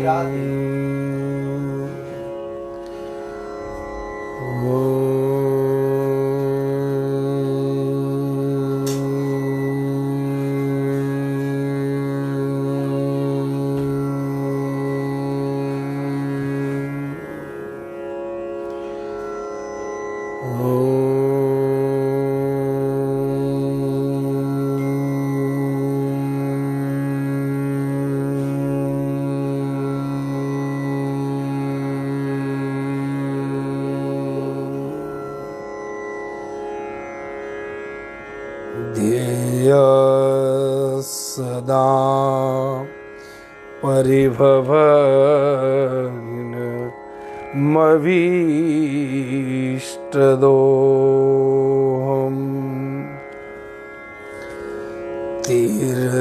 राधे। ध्येय सदा परिभवन मवीष्टदोहम् तीर्थास्पदं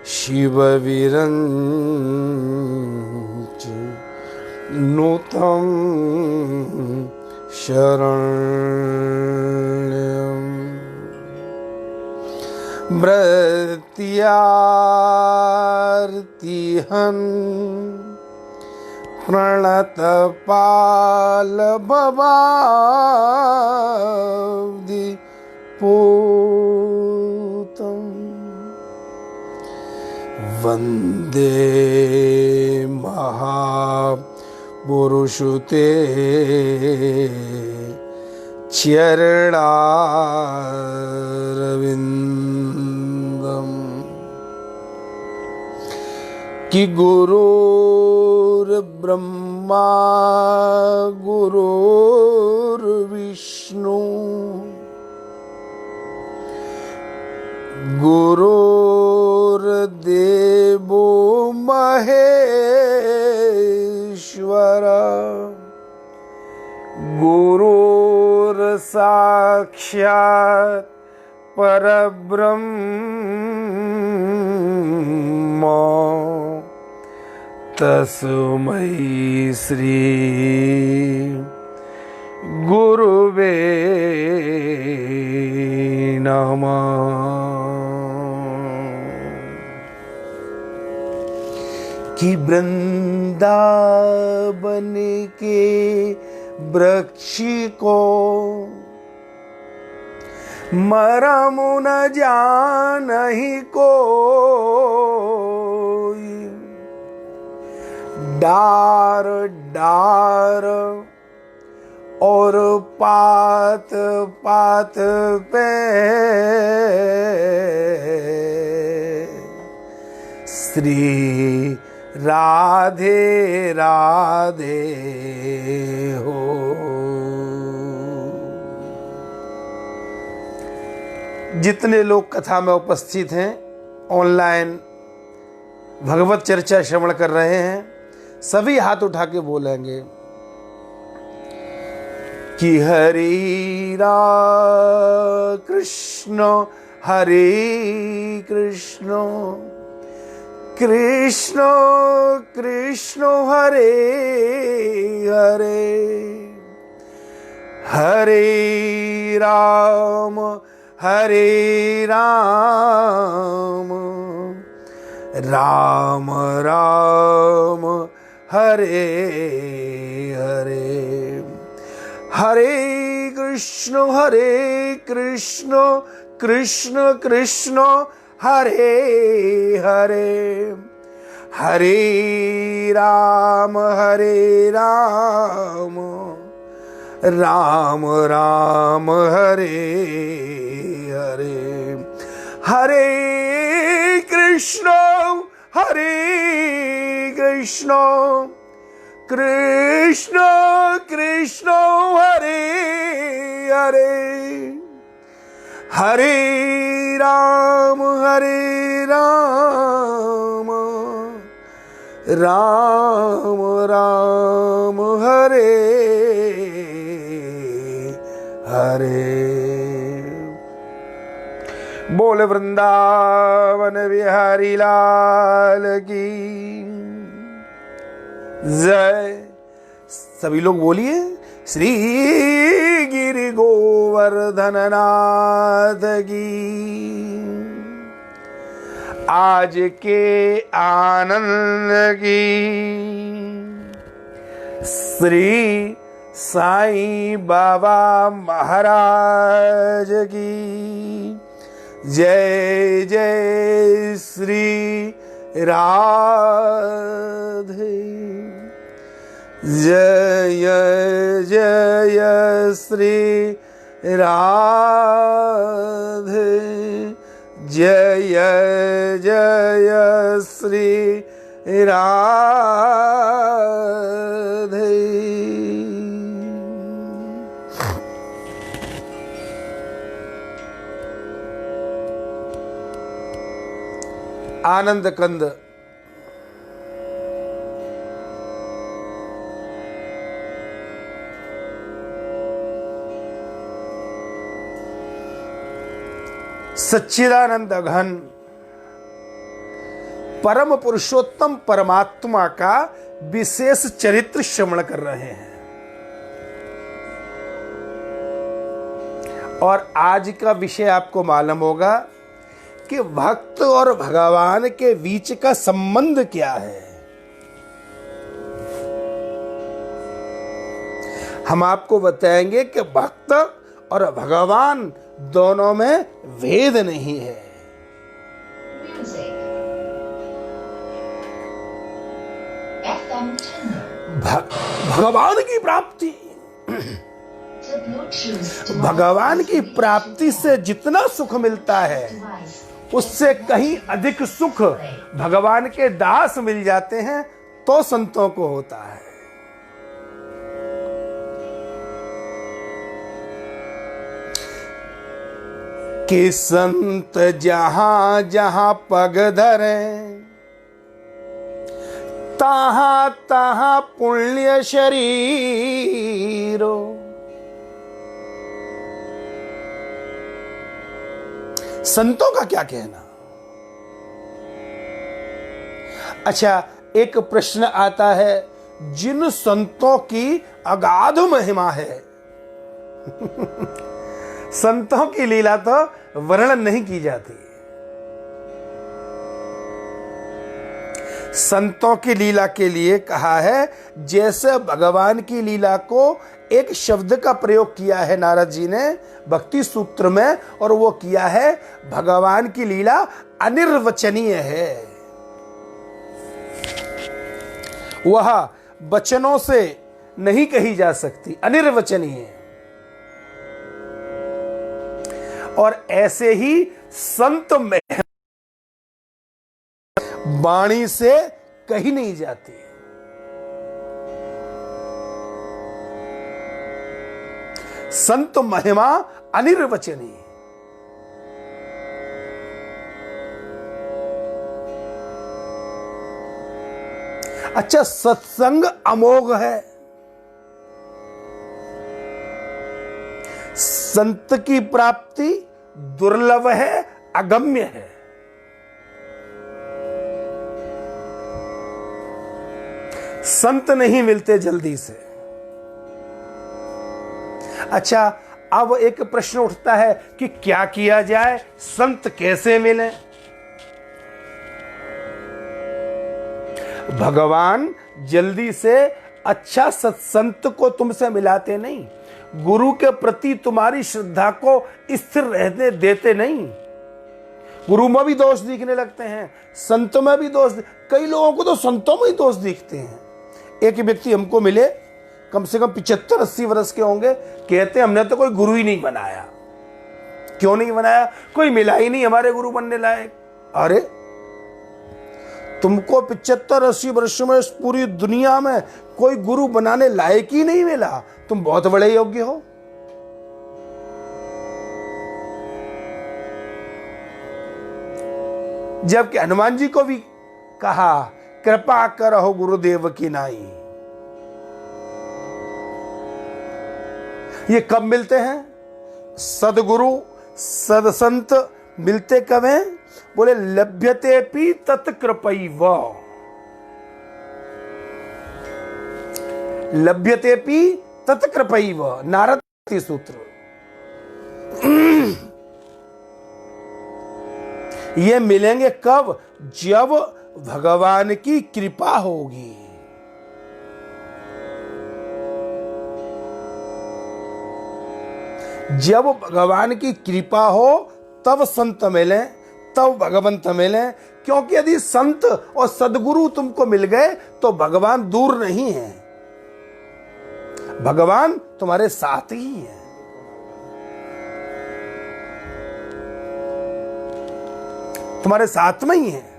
शिवविरञ्च नूतं शरण्यम् भृत्यार्तिहन् प्रणतपालभवाब्धि पूतं वन्दे महापुरुषुते चरणारविन्दम् कि गुरुर्ब्रह्मा गुरुर्विष्णु गुरुर्देवो महेश्वर गुरुर्साक्षात् परब्रह्म तस्मै श्री गुरुवे नमः। कि वृंदावन के वृक्ष को मरम न जानहि कोई, डार डार और पात पात पे श्री राधे राधे हो। जितने लोग कथा में उपस्थित हैं, ऑनलाइन भगवत चर्चा श्रवण कर रहे हैं, सभी हाथ उठा के बोलेंगे कि हरे कृष्ण हरे कृष्ण कृष्ण कृष्ण हरे हरे, हरे राम राम राम हरे हरे, हरे कृष्ण कृष्ण कृष्ण हरे हरे, हरे राम राम राम हरे हरे, हरे कृष्ण कृष्ण कृष्ण हरे हरे, हरे राम राम राम हरे हरे। बोल वृंदावन बिहारी लाल की जय। सभी लोग बोलिए श्री गिरि गोवर्धन नाथ की। आज के आनंद की श्री साईं बाबा महाराज की जय जय श्री राधे जय जय श्री राधे जय जय श्री राधे। आनंद कंद सच्चिदानंद घन परम पुरुषोत्तम परमात्मा का विशेष चरित्र श्रवण कर रहे हैं। और आज का विषय आपको मालूम होगा कि भक्त और भगवान के बीच का संबंध क्या है। हम आपको बताएंगे कि भक्त और भगवान दोनों में भेद नहीं है। भगवान की प्राप्ति भगवान की प्राप्ति से जितना सुख मिलता है उससे कहीं अधिक सुख भगवान के दास मिल जाते हैं तो संतों को होता है। कि संत जहां जहां पग धरें तहां तहां पुण्य शरीरो। संतों का क्या कहना। अच्छा, एक प्रश्न आता है, जिन संतों की अगाध महिमा है संतों की लीला तो वर्णन नहीं की जाती। संतों की लीला के लिए कहा है, जैसे भगवान की लीला को एक शब्द का प्रयोग किया है नारद जी ने भक्ति सूत्र में, और वो किया है भगवान की लीला अनिर्वचनीय है। वह वचनों से नहीं कही जा सकती, अनिर्वचनीय। और ऐसे ही संत में वाणी से कही नहीं जाती। संत महिमा अनिर्वचनीय। अच्छा, सत्संग अमोघ है। संत की प्राप्ति दुर्लभ है, अगम्य है। संत नहीं मिलते जल्दी से। अच्छा, अब एक प्रश्न उठता है कि क्या किया जाए, संत कैसे मिले। भगवान जल्दी से अच्छा सत्संत को तुमसे मिलाते नहीं, गुरु के प्रति तुम्हारी श्रद्धा को स्थिर रहने देते नहीं। गुरु में भी दोष दिखने लगते हैं, संत में भी दोष। कई लोगों को तो संतों में ही दोष दिखते हैं। एक व्यक्ति हमको मिले, कम से कम 75-80 वर्ष के होंगे, कहते हमने तो कोई गुरु ही नहीं बनाया। क्यों नहीं बनाया? कोई मिला ही नहीं हमारे गुरु बनने लायक। अरे, तुमको 75-80 वर्षों में पूरी दुनिया में कोई गुरु बनाने लायक ही नहीं मिला, तुम बहुत बड़े योग्य हो। जबकि हनुमान जी को भी कहा, कृपा करहो गुरुदेव की नाई। ये कब मिलते हैं? सदगुरु सदसंत मिलते कब हैं? बोले लभ्यते पी तत्कृपैव। लभ्यते पी तत्कृपैव, नारद सूत्र। ये मिलेंगे कब? जब भगवान की कृपा होगी। जब भगवान की कृपा हो तब संत मिले, तब भगवंत मिले। क्योंकि यदि संत और सदगुरु तुमको मिल गए तो भगवान दूर नहीं है, भगवान तुम्हारे साथ ही है। तुम्हारे साथ में ही है।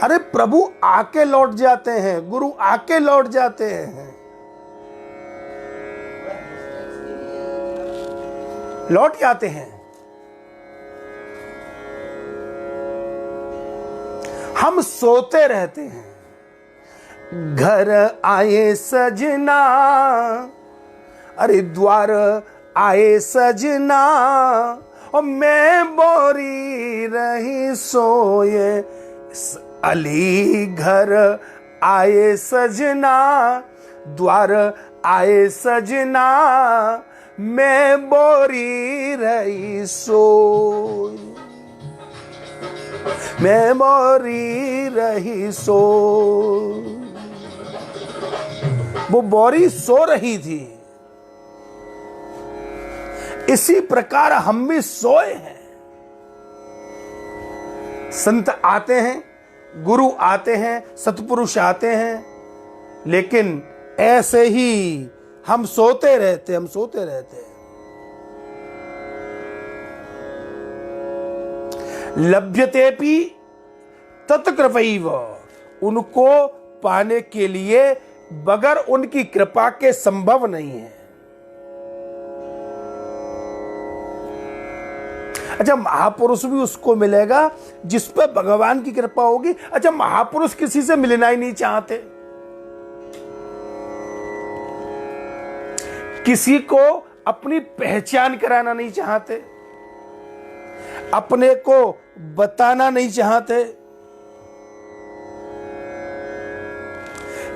अरे प्रभु आके लौट जाते हैं, गुरु आके लौट जाते हैं, लौट जाते हैं। हम सोते रहते हैं। घर आए सजना, अरे द्वार आए सजना, और मैं बोरी रही सोए। अली घर आए सजना, द्वार आए सजना, मैं बोरी रही सोए, मैं बोरी रही सोए। वो बोरी सो रही थी। इसी प्रकार हम भी सोए हैं। संत आते हैं, गुरु आते हैं, सतपुरुष आते हैं, लेकिन ऐसे ही हम सोते रहते, हम सोते रहते हैं। लभ्यतेपि तत्कृपैव, उनको पाने के लिए बगैर उनकी कृपा के संभव नहीं है। अच्छा, महापुरुष भी उसको मिलेगा जिस पे भगवान की कृपा होगी। अच्छा, महापुरुष किसी से मिलना ही नहीं चाहते, किसी को अपनी पहचान कराना नहीं चाहते, अपने को बताना नहीं चाहते।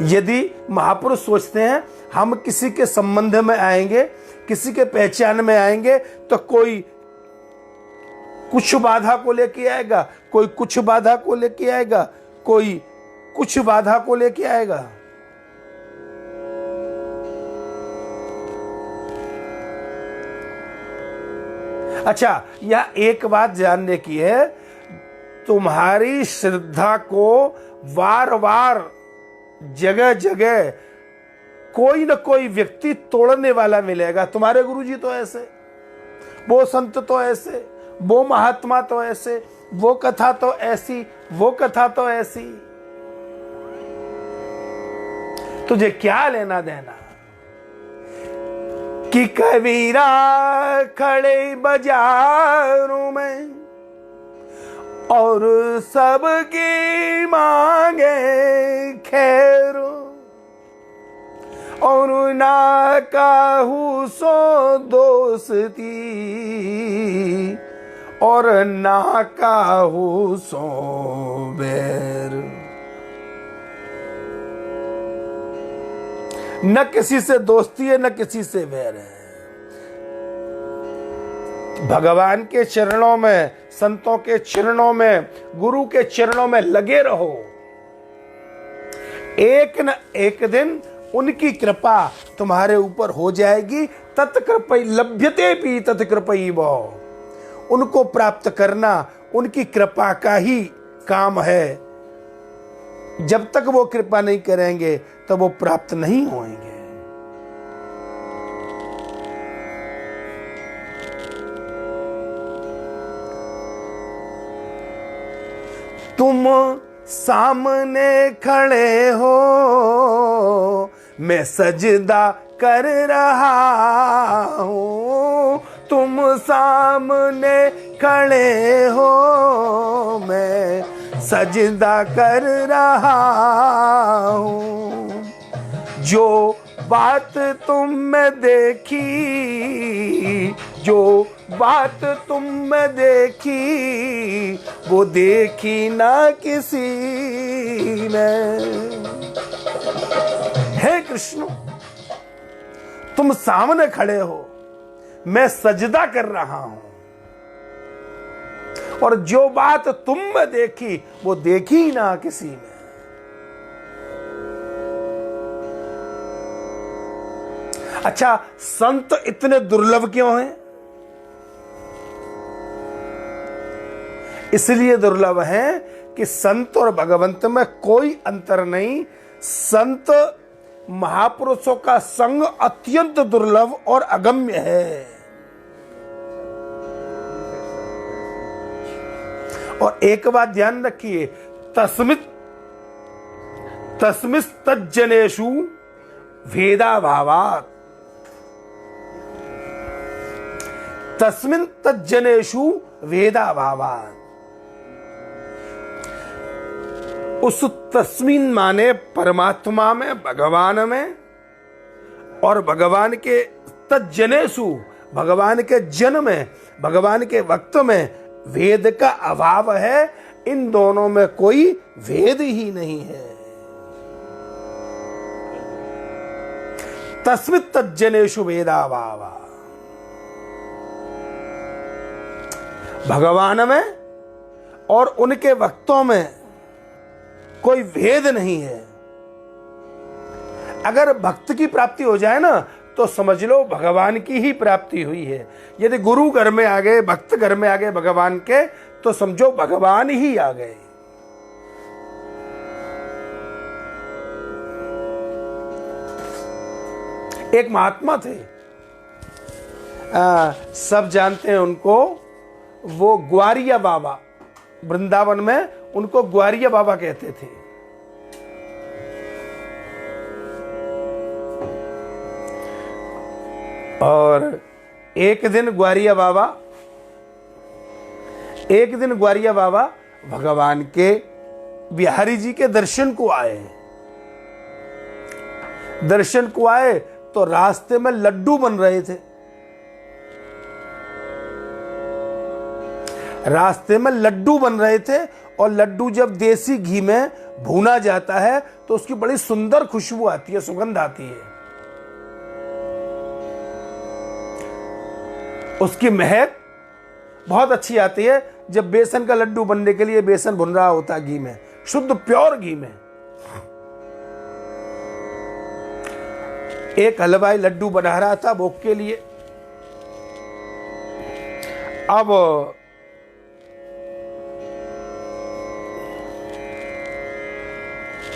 यदि महापुरुष सोचते हैं हम किसी के संबंध में आएंगे, किसी के पहचान में आएंगे, तो कोई कुछ बाधा को लेके आएगा, कोई कुछ बाधा को लेके आएगा, कोई कुछ बाधा को लेके आएगा। अच्छा, यह एक बात जानने की है, तुम्हारी श्रद्धा को बार बार जगह जगह कोई न कोई व्यक्ति तोड़ने वाला मिलेगा। तुम्हारे गुरुजी तो ऐसे, वो संत तो ऐसे, वो महात्मा तो ऐसे, वो कथा तो ऐसी, वो कथा तो ऐसी। तुझे क्या लेना देना कि कबीरा खड़े बाजारों में और सबकी मांगे खैर, और ना काहू सो दोस्ती, और ना काहू सो बैर। न किसी से दोस्ती है, न किसी से बैर है। भगवान के चरणों में, संतों के चरणों में, गुरु के चरणों में लगे रहो। एक न एक दिन उनकी कृपा तुम्हारे ऊपर हो जाएगी। तत्कृपै लभ्यतेपि तत्कृपैव, उनको प्राप्त करना उनकी कृपा का ही काम है। जब तक वो कृपा नहीं करेंगे तो वो प्राप्त नहीं होंगे। तुम सामने खड़े हो, मैं सजदा कर रहा हूं। तुम सामने खड़े हो, मैं सजदा कर रहा हूं। जो बात तुम में देखी, जो बात तुम में देखी, वो देखी ना किसी ने। हे कृष्ण, तुम सामने खड़े हो, मैं सजदा कर रहा हूं, और जो बात तुम में देखी वो देखी ही ना किसी में। अच्छा, संत इतने दुर्लभ क्यों हैं? इसलिए दुर्लभ हैं कि संत और भगवंत में कोई अंतर नहीं। संत महापुरुषों का संग अत्यंत दुर्लभ और अगम्य है। और एक बात ध्यान रखिए, तस्मिस् तज्जनेषु भेदाभावात्, तस्मिन् तज्जनेषु भेदाभावात्। उस तस्मिन माने परमात्मा में, भगवान में, और भगवान के तज्जनेषु, भगवान के जन में, भगवान के वक्त में वेद का अभाव है। इन दोनों में कोई भेद ही नहीं है। तस्मित् तज्जनेषु भेदाभाव, भगवान में और उनके वक्तों में कोई भेद नहीं है। अगर भक्त की प्राप्ति हो जाए ना तो समझ लो भगवान की ही प्राप्ति हुई है। यदि गुरु घर में आ गए, भक्त घर में आ गए भगवान के, तो समझो भगवान ही आ गए। एक महात्मा थे, सब जानते हैं उनको, वो ग्वारिया बाबा, वृंदावन में उनको ग्वारिया बाबा कहते थे। और एक दिन ग्वारिया बाबा भगवान के बिहारी जी के दर्शन को आए। दर्शन को आए तो रास्ते में लड्डू बन रहे थे। रास्ते में लड्डू बन रहे थे, और लड्डू जब देसी घी में भूना जाता है तो उसकी बड़ी सुंदर खुशबू आती है, सुगंध आती है, उसकी महक बहुत अच्छी आती है। जब बेसन का लड्डू बनने के लिए बेसन भुन रहा होता है घी में, शुद्ध प्योर घी में, एक हलवाई लड्डू बना रहा था भोग के लिए। अब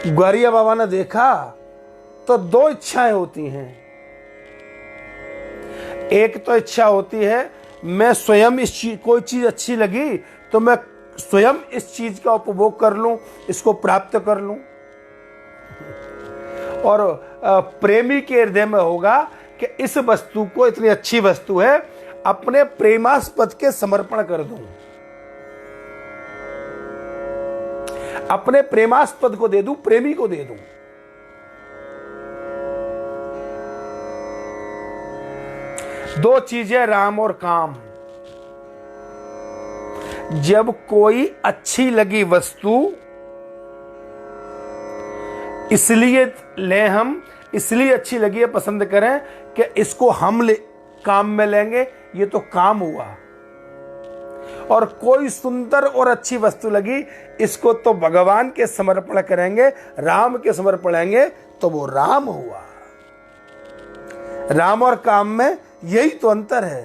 ग्वारिया बाबा ने देखा तो दो इच्छाएं होती हैं। एक तो इच्छा होती है मैं स्वयं इस चीज, कोई चीज अच्छी लगी तो मैं स्वयं इस चीज का उपभोग कर लूं, इसको प्राप्त कर लूं। और प्रेमी के हृदय में होगा कि इस वस्तु को, इतनी अच्छी वस्तु है, अपने प्रेमास्पद के समर्पण कर दूं, अपने प्रेमास्पद को दे दूं, प्रेमी को दे दूं। दो चीजें, राम और काम। जब कोई अच्छी लगी वस्तु इसलिए लें, हम इसलिए अच्छी लगी है पसंद करें कि इसको हम काम में लेंगे, ये तो काम हुआ। और कोई सुंदर और अच्छी वस्तु लगी, इसको तो भगवान के समर्पण करेंगे, राम के समर्पण करेंगे, तो वो राम हुआ। राम और काम में यही तो अंतर है,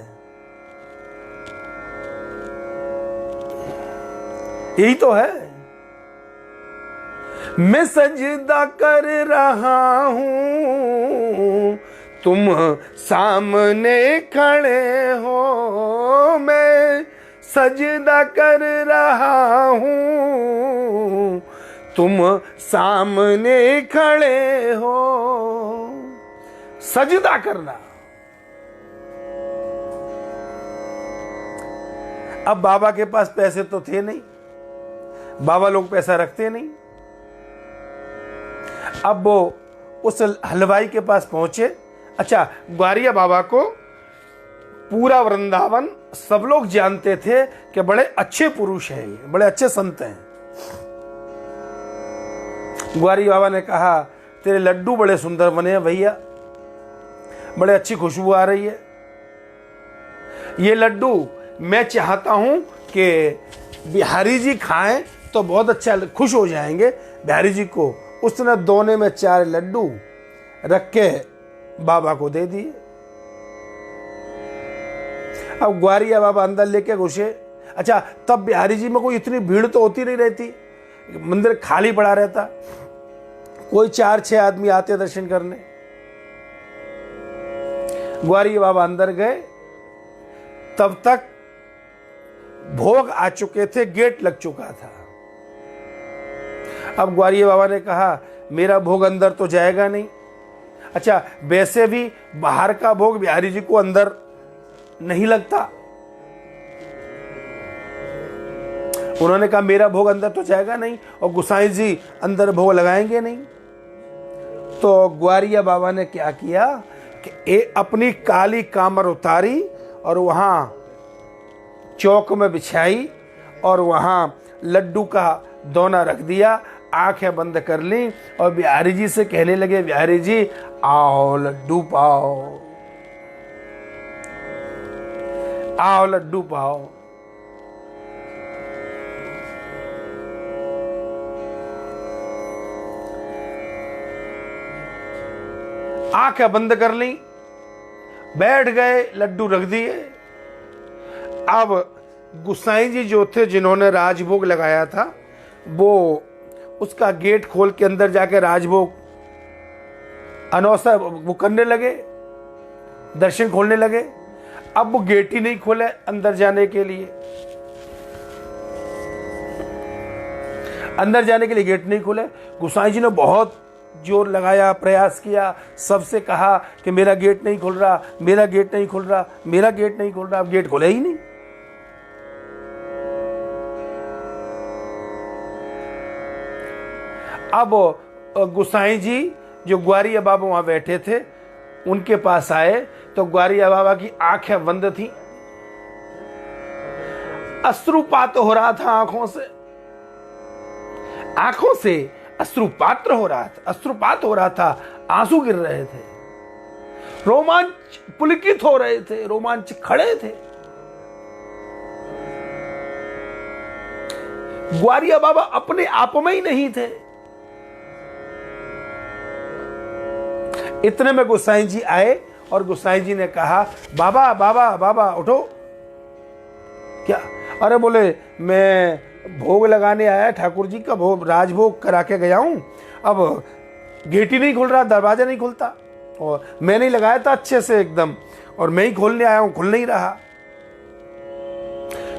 यही तो है। मैं सजदा कर रहा हूं, तुम सामने खड़े हो। मैं सजदा कर रहा हूं, तुम सामने खड़े हो। सजदा करना। अब बाबा के पास पैसे तो थे नहीं, बाबा लोग पैसा रखते नहीं। अब वो उस हलवाई के पास पहुंचे। अच्छा, ग्वारिया बाबा को पूरा वृंदावन सब लोग जानते थे कि बड़े अच्छे पुरुष हैं, बड़े अच्छे संत हैं। ग्वारिया बाबा ने कहा, तेरे लड्डू बड़े सुंदर बने हैं भैया, बड़े अच्छी खुशबू आ रही है। ये लड्डू मैं चाहता हूं कि बिहारी जी खाएं तो बहुत अच्छा, खुश हो जाएंगे। बिहारी जी को उसने दोने में 4 लड्डू रख के बाबा को दे दिए। अब ग्वारिया बाबा अंदर लेके घुसे। अच्छा, तब बिहारी जी में कोई इतनी भीड़ तो होती नहीं रहती, मंदिर खाली पड़ा रहता, कोई 4-6 आदमी आते दर्शन करने। ग्वारिया बाबा अंदर गए, तब तक भोग आ चुके थे, गेट लग चुका था। अब ग्वारिया बाबा ने कहा मेरा भोग अंदर तो जाएगा नहीं। अच्छा, वैसे भी बाहर का भोग बिहारी जी को अंदर नहीं लगता। उन्होंने कहा मेरा भोग अंदर तो जाएगा नहीं और गुसाई जी अंदर भोग लगाएंगे नहीं। तो ग्वारिया बाबा ने क्या किया कि अपनी काली कामर उतारी और वहां चौक में बिछाई और वहां लड्डू का दोना रख दिया, आंखें बंद कर ली और बिहारी जी से कहने लगे, बिहारी जी आओ लड्डू पाओ, आओ लड्डू पाओ। आंखें बंद कर ली, बैठ गए, लड्डू रख दिए। अब गुसाई जी जो थे जिन्होंने राजभोग लगाया था, वो उसका गेट खोल के अंदर जाके राजभोग अनौसा वो करने लगे, दर्शन खोलने लगे। अब वो गेट ही नहीं खोले अंदर जाने के लिए, अंदर जाने के लिए गेट नहीं खोले। गुसाई जी ने बहुत जोर लगाया, प्रयास किया, सबसे कहा कि मेरा गेट नहीं खुल रहा, मेरा गेट नहीं खुल रहा, मेरा गेट नहीं खुल रहा। अब गेट खोला ही नहीं। अब गुसाई जी जो ग्वारिया बाबा वहां बैठे थे उनके पास आए तो ग्वारिया बाबा की आंखें बंद थी, अश्रुपात हो रहा था आंखों से अश्रुपात हो रहा था, आंसू गिर रहे थे, रोमांच पुलकित हो रहे थे, रोमांच खड़े थे। ग्वारिया बाबा अपने आप में ही नहीं थे। इतने में गोसाई जी आए और गोसाई जी ने कहा बाबा बाबा बाबा उठो। क्या? अरे बोले मैं भोग लगाने आया, ठाकुर जी का भोग राजभोग करा के गया हूं, अब गेट ही नहीं खुल रहा, दरवाजा नहीं खुलता और मैं नहीं लगाया था अच्छे से एकदम, और मैं ही खोलने आया हूं, खुल नहीं रहा।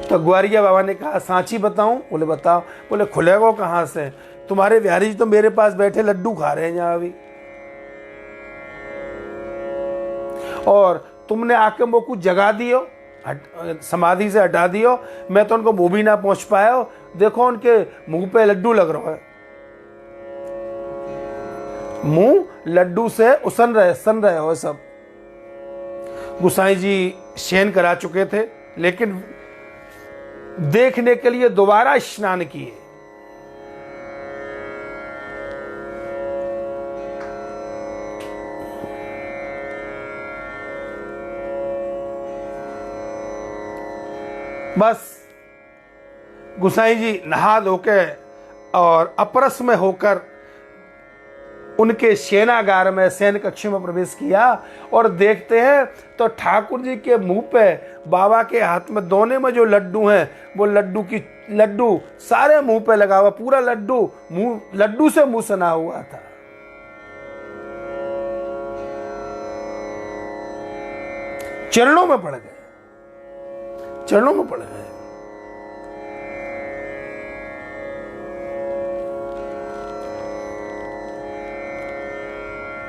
तो ग्वारिया बाबा ने कहा सांची बताऊं? बोले बताओ। बोले खुलेगा कहां से, तुम्हारे बिहारी जी तो मेरे पास बैठे लड्डू खा रहे हैं यहां अभी, और तुमने आके वो कुछ जगा दियो, समाधि से हटा दियो, मैं तो उनको मुंह भी ना पहुंच पाया, देखो उनके मुंह पे लड्डू लग रहा है, मुंह लड्डू से सन रहे हो सब। गुसाई जी शयन करा चुके थे लेकिन देखने के लिए दोबारा स्नान किए। बस गुसाई जी नहा धोके और अपरस में होकर उनके सेनागार में शयन कक्ष में प्रवेश किया और देखते हैं तो ठाकुर जी के मुंह पे बाबा के हाथ में दोने में जो लड्डू हैं वो लड्डू सारे मुंह पे लगा हुआ, पूरा लड्डू से मुंह सना हुआ था। चरणों में पड़ गए, चरणों में पड़ गए।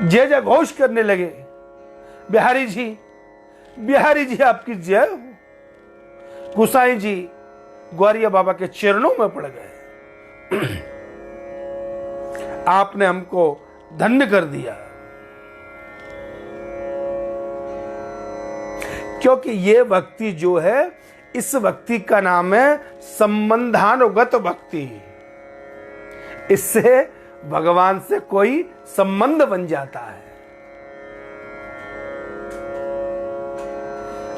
जय जय घोष करने लगे, बिहारी जी आपकी जय हो। गुसाई जी ग्वारिया बाबा के चरणों में पड़ गए, आपने हमको धन्य कर दिया। क्योंकि ये भक्ति जो है, इस भक्ति का नाम है संबंधानुगत भक्ति। इससे भगवान से कोई संबंध बन जाता है।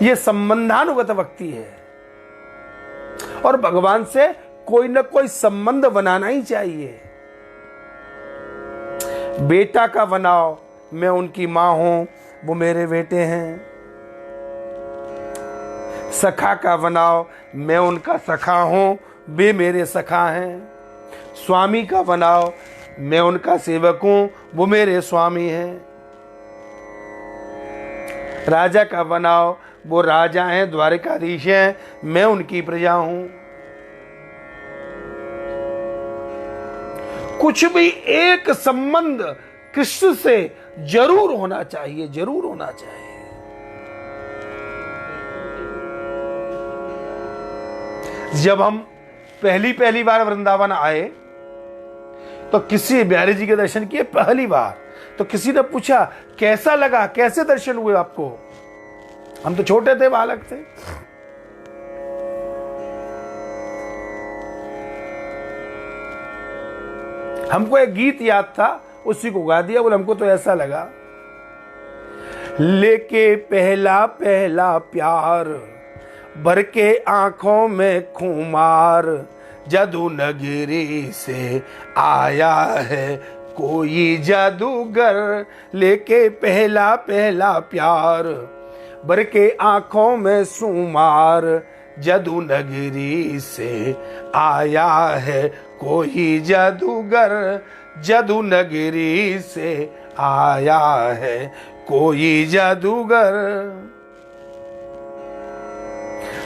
ये संबंधानुगत भक्ति है। और भगवान से कोई ना कोई संबंध बनाना ही चाहिए। बेटा का बनाओ, मैं उनकी मां हूं, वो मेरे बेटे हैं। सखा का बनाओ, मैं उनका सखा हूं, वे मेरे सखा हैं। स्वामी का बनाओ, मैं उनका सेवक हूं, वो मेरे स्वामी हैं। राजा का बनाओ, वो राजा हैं, द्वारिकाधीश हैं, मैं उनकी प्रजा हूं। कुछ भी एक संबंध कृष्ण से जरूर होना चाहिए, जरूर होना चाहिए। जब हम पहली बार वृंदावन आए तो किसी बिहारी जी के दर्शन किए पहली बार, तो किसी ने पूछा कैसा लगा, कैसे दर्शन हुए आपको? हम तो छोटे थे, बालक थे। हमको एक गीत याद था, उसी को गा दिया। बोले हमको तो ऐसा लगा, लेके पहला पहला प्यार, भर के आंखों में खुमार, जादू नगरी से आया है कोई जादूगर। लेके पहला पहला प्यार, भर के आंखों में सुमार, जादू नगरी से आया है कोई जादूगर। जादू नगरी से आया है कोई जादूगर।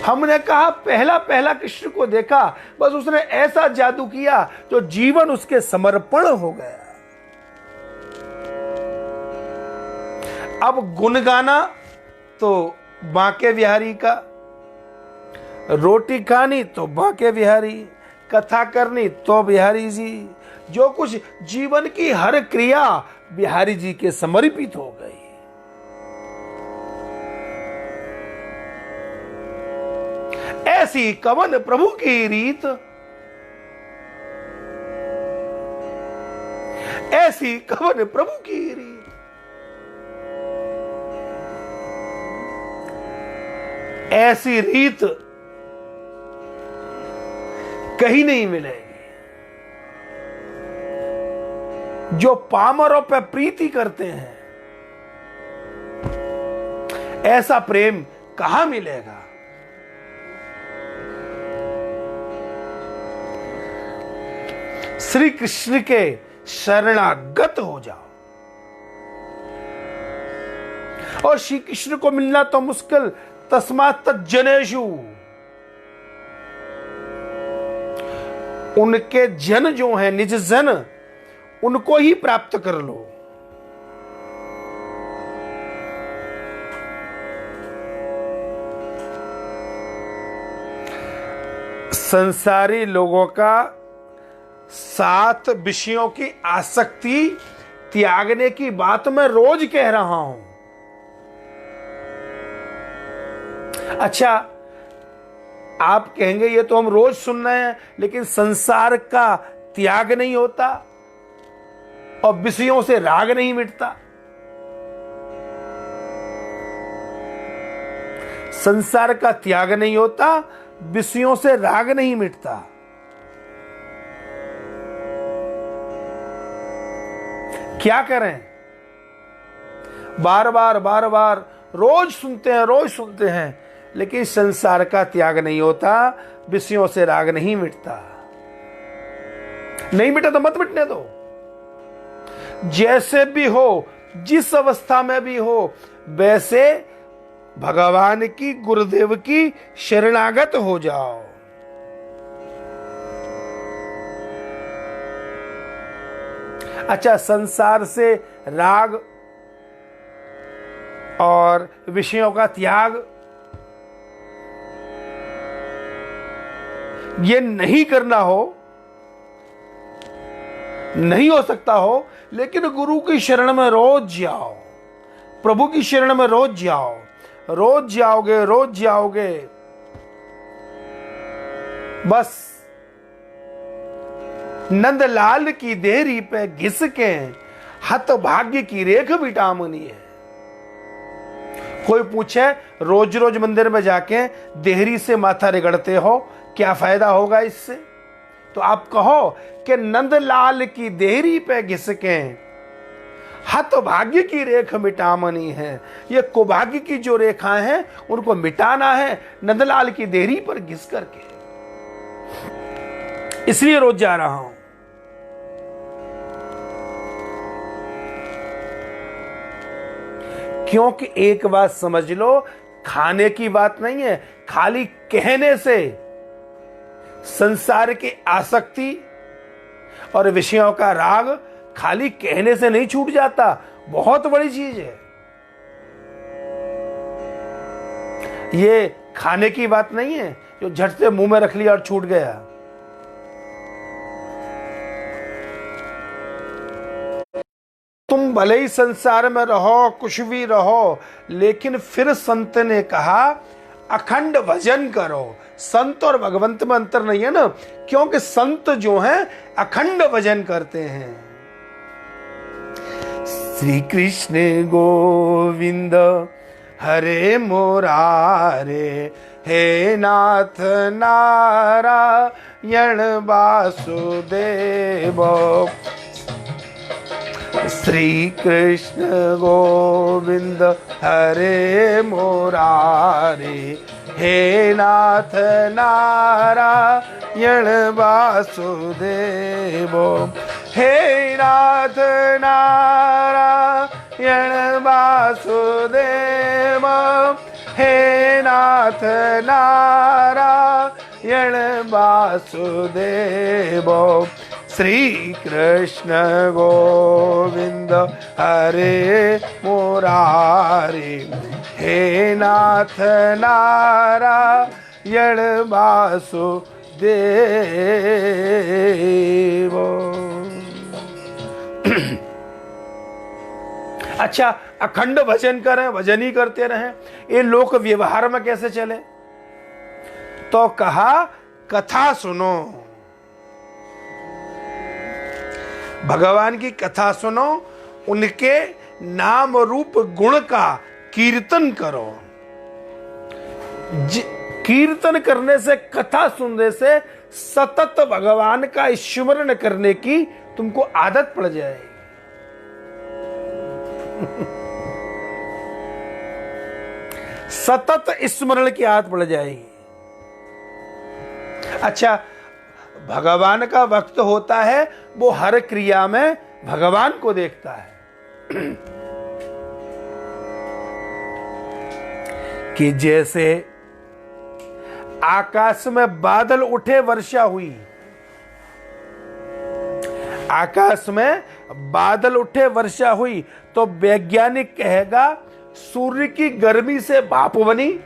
हमने कहा पहला पहला कृष्ण को देखा, बस उसने ऐसा जादू किया जो जीवन उसके समर्पण हो गया। अब गुण गाना तो बांके बिहारी का, रोटी खानी तो बांके बिहारी, कथा करनी तो बिहारी जी। जो कुछ जीवन की हर क्रिया बिहारी जी के समर्पित हो गई। ऐसी कवन प्रभु की रीत, ऐसी कवन प्रभु की रीत। ऐसी रीत कहीं नहीं मिलेगी। जो पामरों पे प्रीति करते हैं, ऐसा प्रेम कहां मिलेगा? श्री कृष्ण के शरणागत हो जाओ। और श्री कृष्ण को मिलना तो मुश्किल, तस्मात् तज्जनेषु, उनके जन जो हैं, निज जन, उनको ही प्राप्त कर लो। संसारी लोगों का 7 विषयों की आसक्ति त्यागने की बात मैं रोज कह रहा हूं। अच्छा, आप कहेंगे ये तो हम रोज सुन रहे हैं, लेकिन संसार का त्याग नहीं होता और विषयों से राग नहीं मिटता। संसार का त्याग नहीं होता, विषयों से राग नहीं मिटता। क्या करें? बार बार रोज सुनते हैं, लेकिन संसार का त्याग नहीं होता, विषयों से राग नहीं मिटता। नहीं मिटा तो मत मिटने दो। जैसे भी हो, जिस अवस्था में भी हो, वैसे भगवान की, गुरुदेव की शरणागत हो जाओ। अच्छा, संसार से राग और विषयों का त्याग ये नहीं करना हो, नहीं हो सकता हो, लेकिन गुरु की शरण में रोज जाओ, प्रभु की शरण में रोज जाओ। रोज जाओगे, बस नंदलाल की देरी पे घिस के हत भाग्य की रेख बिटामनी है। कोई पूछे रोज रोज मंदिर में जाके देहरी से माथा रगड़ते हो, क्या फायदा होगा इससे? तो आप कहो कि नंदलाल की देहरी पे घिसके हत भाग्य की रेख मिटामनी है। ये कुभाग्य की जो रेखाएं हैं उनको मिटाना है नंदलाल की देहरी पर घिस करके। इसलिए रोज जा रहा हूं। क्योंकि एक बात समझ लो, खाने की बात नहीं है, खाली कहने से संसार की आसक्ति और विषयों का राग खाली कहने से नहीं छूट जाता, बहुत बड़ी चीज है। ये खाने की बात नहीं है जो झट से मुंह में रख लिया और छूट गया। तुम भले ही संसार में रहो, कुछ भी रहो, लेकिन फिर संत ने कहा अखंड भजन करो। संत और भगवंत में अंतर नहीं है ना, क्योंकि संत जो हैं अखंड भजन करते हैं। श्री कृष्ण गोविंद हरे मुरारे, हे नाथ नारायण वासुदेव। श्री कृष्ण गोविंद हरे मुरारे, हे नाथ नारायण वासुदेव। हे नाथ नारायण वासुदेव, हे नाथ नारायण वासुदेव। श्री कृष्ण गोविंद हरे मुरारे, हे नाथ नारायण वासुदेव। अच्छा, अखंड भजन करें, भजन ही करते रहें, ये लोक व्यवहार में कैसे चले? तो कहा कथा सुनो, भगवान की कथा सुनो, उनके नाम रूप गुण का कीर्तन करो। कीर्तन करने से, कथा सुनने से सतत भगवान का स्मरण करने की तुमको आदत पड़ जाएगी। सतत स्मरण की आदत पड़ जाएगी। अच्छा, भगवान का भक्त होता है वो हर क्रिया में भगवान को देखता है। कि जैसे आकाश में बादल उठे, वर्षा हुई, आकाश में बादल उठे, वर्षा हुई, तो वैज्ञानिक कहेगा सूर्य की गर्मी से भाप बनी,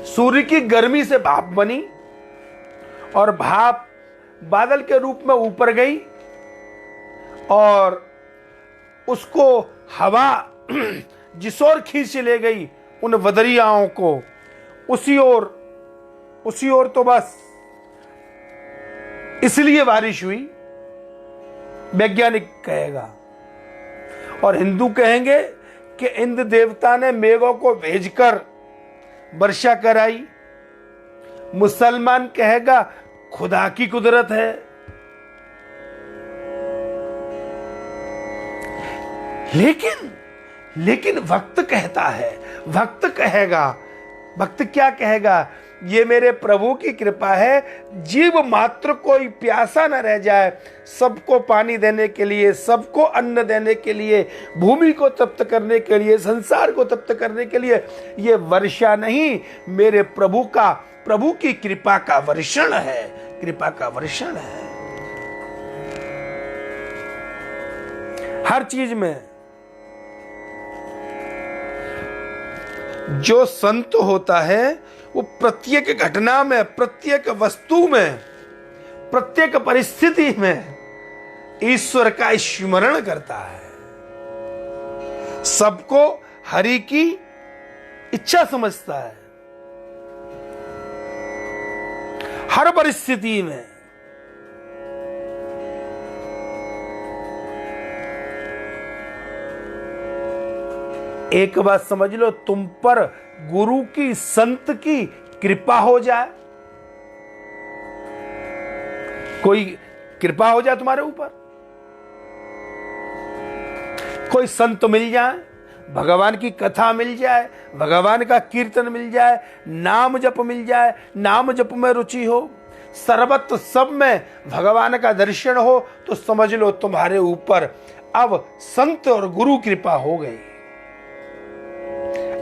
सूर्य की गर्मी से भाप बनी, और भाप बादल के रूप में ऊपर गई, और उसको हवा जिस ओर खींच ले गई उन वदरियाओं को, उसी ओर तो बस इसलिए बारिश हुई, वैज्ञानिक कहेगा। और हिंदू कहेंगे कि इंद्र देवता ने मेघों को भेजकर वर्षा कराई। मुसलमान कहेगा खुदा की कुदरत है। लेकिन भक्त कहता है, भक्त कहेगा, भक्त क्या कहेगा? ये मेरे प्रभु की कृपा है, जीव मात्र कोई प्यासा न रह जाए, सबको पानी देने के लिए, सबको अन्न देने के लिए, भूमि को तप्त करने के लिए, संसार को तप्त करने के लिए। ये वर्षा नहीं, मेरे प्रभु की कृपा का वर्षण है, कृपा का वर्षण है हर चीज में। जो संत होता है वो प्रत्येक घटना में, प्रत्येक वस्तु में, प्रत्येक परिस्थिति में ईश्वर का स्मरण करता है, सबको हरि की इच्छा समझता है हर परिस्थिति में। एक बात समझ लो, तुम पर गुरु की, संत की कृपा हो जाए, कोई कृपा हो जाए तुम्हारे ऊपर, कोई संत मिल जाए, भगवान की कथा मिल जाए, भगवान का कीर्तन मिल जाए, नाम जप मिल जाए, नाम जप में रुचि हो, सर्वत्र सब में भगवान का दर्शन हो, तो समझ लो तुम्हारे ऊपर अब संत और गुरु कृपा हो गई।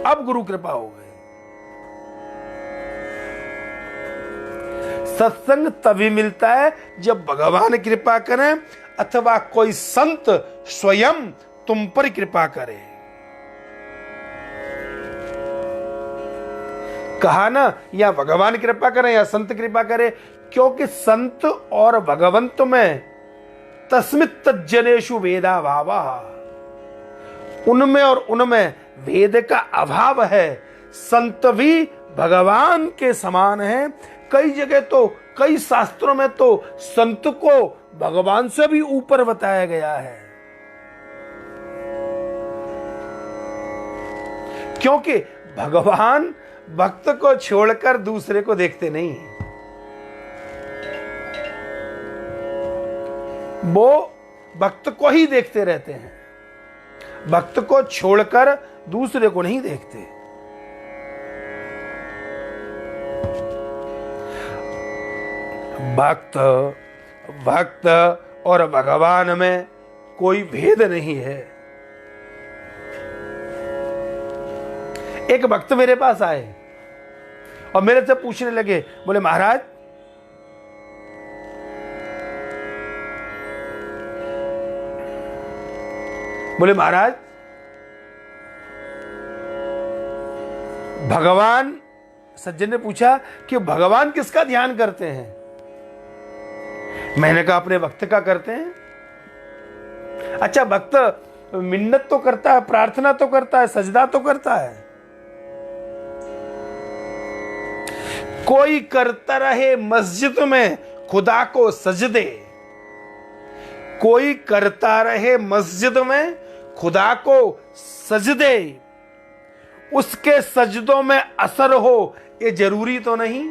अब गुरु कृपा हो गई। सत्संग तभी मिलता है जब भगवान कृपा करें अथवा कोई संत स्वयं तुम पर कृपा करे। कहा ना, या भगवान कृपा करे या संत कृपा करे, क्योंकि संत और भगवंत में तस्मित् तज्जनेषु वेदा भावा, उनमें और उनमें वेद का अभाव है। संत भी भगवान के समान है। कई जगह तो, कई शास्त्रों में तो संत को भगवान से भी ऊपर बताया गया है, क्योंकि भगवान भक्त को छोड़कर दूसरे को देखते नहीं, वो भक्त को ही देखते रहते हैं, भक्त को छोड़कर दूसरे को नहीं देखते। भक्त और भगवान में कोई भेद नहीं है। एक भक्त मेरे पास आए और मेरे से पूछने लगे, बोले महाराज भगवान, सज्जन ने पूछा कि भगवान किसका ध्यान करते हैं? मैंने कहा अपने भक्त का करते हैं। अच्छा, भक्त मिन्नत तो करता है, प्रार्थना तो करता है, सजदा तो करता है। कोई करता रहे मस्जिद में खुदा को सजदे, कोई करता रहे मस्जिद में खुदा को सजदे, उसके सजदों में असर हो, ये जरूरी तो नहीं।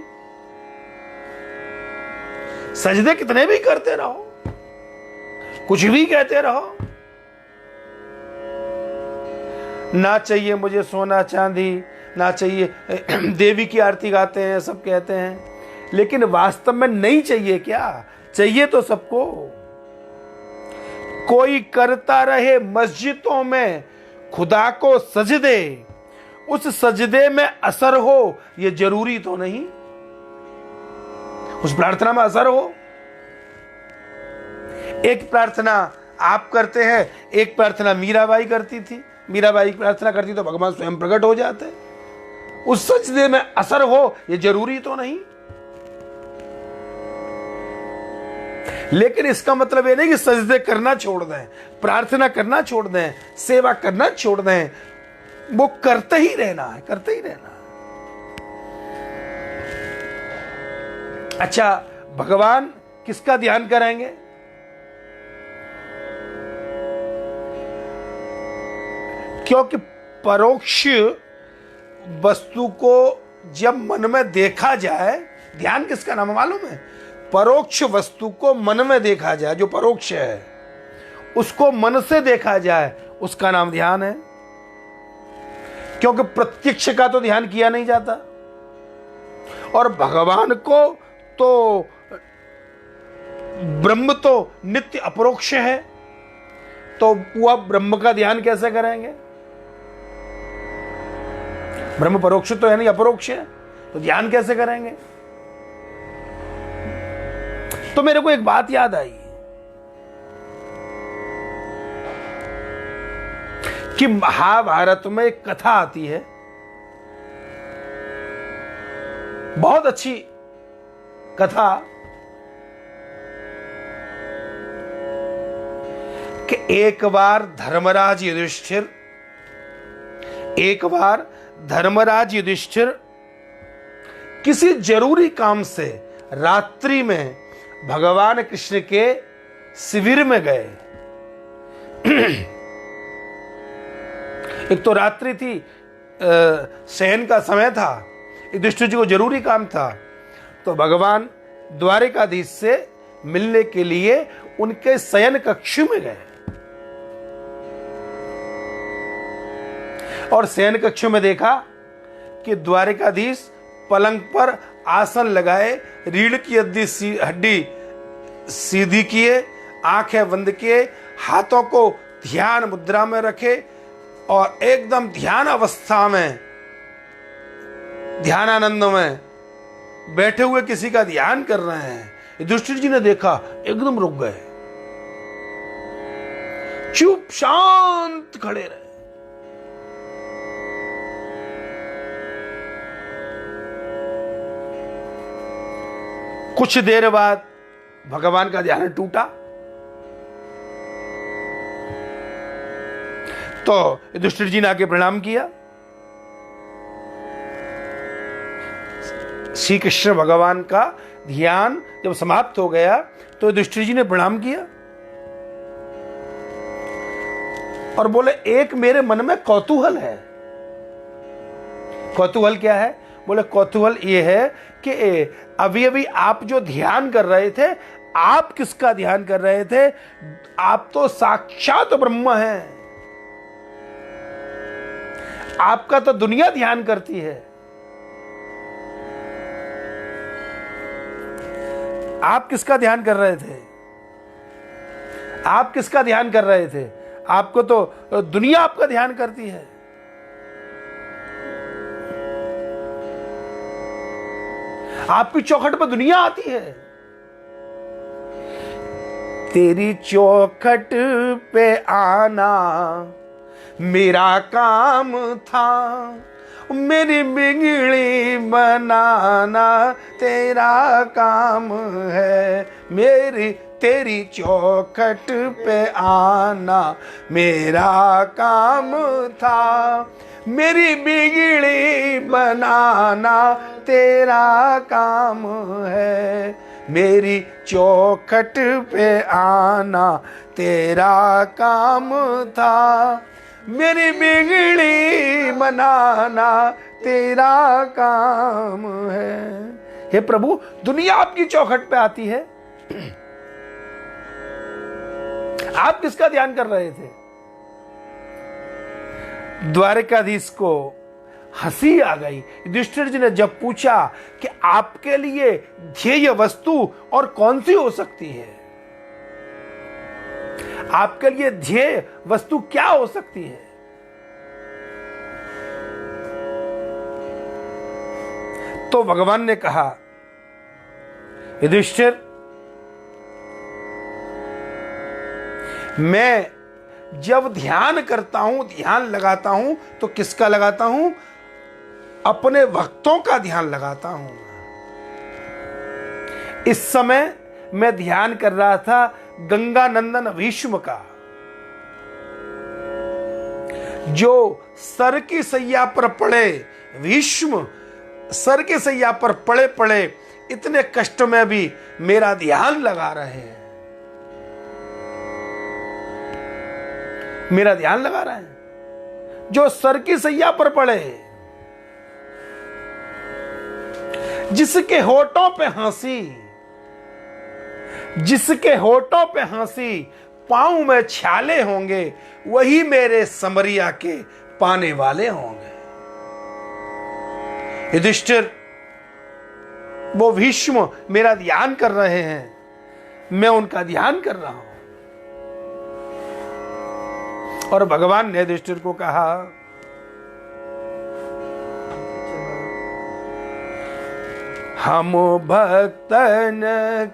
सजदे कितने भी करते रहो, कुछ भी कहते रहो, ना चाहिए मुझे सोना चांदी, ना चाहिए, देवी की आरती गाते हैं, सब कहते हैं, लेकिन वास्तव में नहीं चाहिए क्या? चाहिए तो सबको। कोई करता रहे मस्जिदों में खुदा को सजदे, उस सजदे में असर हो, ये जरूरी तो नहीं। उस प्रार्थना में असर हो। एक प्रार्थना आप करते हैं, एक प्रार्थना मीराबाई करती थी। मीराबाई प्रार्थना करती तो भगवान स्वयं प्रकट हो जाते। उस सजदे में असर हो, ये जरूरी तो नहीं। लेकिन इसका मतलब ये नहीं कि सजदे करना छोड़ दें, प्रार्थना करना छोड़ दें, सेवा करना छोड़ दें। वो करते ही रहना है, करते ही रहना है। अच्छा, भगवान किसका ध्यान करेंगे? क्योंकि परोक्ष वस्तु को जब मन में देखा जाए, ध्यान किसका नाम मालूम है? परोक्ष वस्तु को मन में देखा जाए, जो परोक्ष है उसको मन से देखा जाए, उसका नाम ध्यान है। क्योंकि प्रत्यक्ष का तो ध्यान किया नहीं जाता, और भगवान को तो, ब्रह्म तो नित्य अपरोक्ष है, तो वह ब्रह्म का ध्यान कैसे करेंगे? ब्रह्म परोक्ष तो है नहीं, अपरोक्ष है, तो ध्यान कैसे करेंगे? तो मेरे को एक बात याद आई कि महाभारत में एक कथा आती है, बहुत अच्छी कथा, कि एक बार धर्मराज युधिष्ठिर किसी जरूरी काम से रात्रि में भगवान कृष्ण के शिविर में गए। एक तो रात्रि थी, शयन का समय था, युधिष्ठिर जी को जरूरी काम था, तो भगवान द्वारिकाधीश से मिलने के लिए उनके शयन कक्ष में गए और शयन कक्ष में देखा कि द्वारिकाधीश पलंग पर आसन लगाए, रीढ़ की हड्डी सीधी किए, आंखें बंद किए, हाथों को ध्यान मुद्रा में रखे और एकदम ध्यान अवस्था में, ध्यानानंद में बैठे हुए किसी का ध्यान कर रहे हैं। युधिष्ठिर जी ने देखा, एकदम रुक गए, चुप शांत खड़े रहे। कुछ देर बाद भगवान का ध्यान टूटा, तो युधिष्ठिर जी ने आके प्रणाम किया। श्री कृष्ण भगवान का ध्यान जब समाप्त हो गया तो युधिष्ठिर जी ने प्रणाम किया और बोले, एक मेरे मन में कौतूहल है। कौतूहल क्या है? बोले, कौतूहल ये है कि अभी अभी आप जो ध्यान कर रहे थे, आप किसका ध्यान कर रहे थे? आप तो साक्षात ब्रह्म हैं, आपका तो दुनिया ध्यान करती है। आप किसका ध्यान कर रहे थे? आप किसका ध्यान कर रहे थे? आपको तो दुनिया आपका ध्यान करती है। आपकी चौखट पर दुनिया आती है। तेरी चौखट पे आना मेरा काम था, मेरी बिगड़ी बनाना तेरा काम है। तेरी चौखट पे आना मेरा काम था, मेरी बिगड़ी बनाना तेरा काम है। मेरी चौखट पे आना तेरा काम था, मेरी बिगड़ी बनाना तेरा काम है। हे प्रभु, दुनिया आपकी चौखट पे आती है, आप किसका ध्येय कर रहे थे? द्वारिकाधीश को हंसी आ गई। युधिष्ठिर जी ने जब पूछा कि आपके लिए ध्येय वस्तु और कौन सी हो सकती है, आपके लिए ध्येय वस्तु क्या हो सकती है, तो भगवान ने कहा, युधिष्ठिर, मैं जब ध्यान करता हूं, ध्यान लगाता हूं, तो किसका लगाता हूं? अपने भक्तों का ध्यान लगाता हूं। इस समय मैं ध्यान कर रहा था गंगा नंदन भीष्म का, जो सर की सैया पर पड़े। भीष्म सर की सैया पर पड़े पड़े इतने कष्ट में भी मेरा ध्यान लगा रहे हैं, मेरा ध्यान लगा रहे हैं। जो सर की सैया पर पड़े, जिसके होठों पे हंसी, जिसके होठों पे हंसी, पांव में छाले होंगे, वही मेरे समरिया के पाने वाले होंगे। युधिष्ठिर, वो भीष्म मेरा ध्यान कर रहे हैं, मैं उनका ध्यान कर रहा हूं। और भगवान ने युधिष्ठिर को कहा, हम भक्तन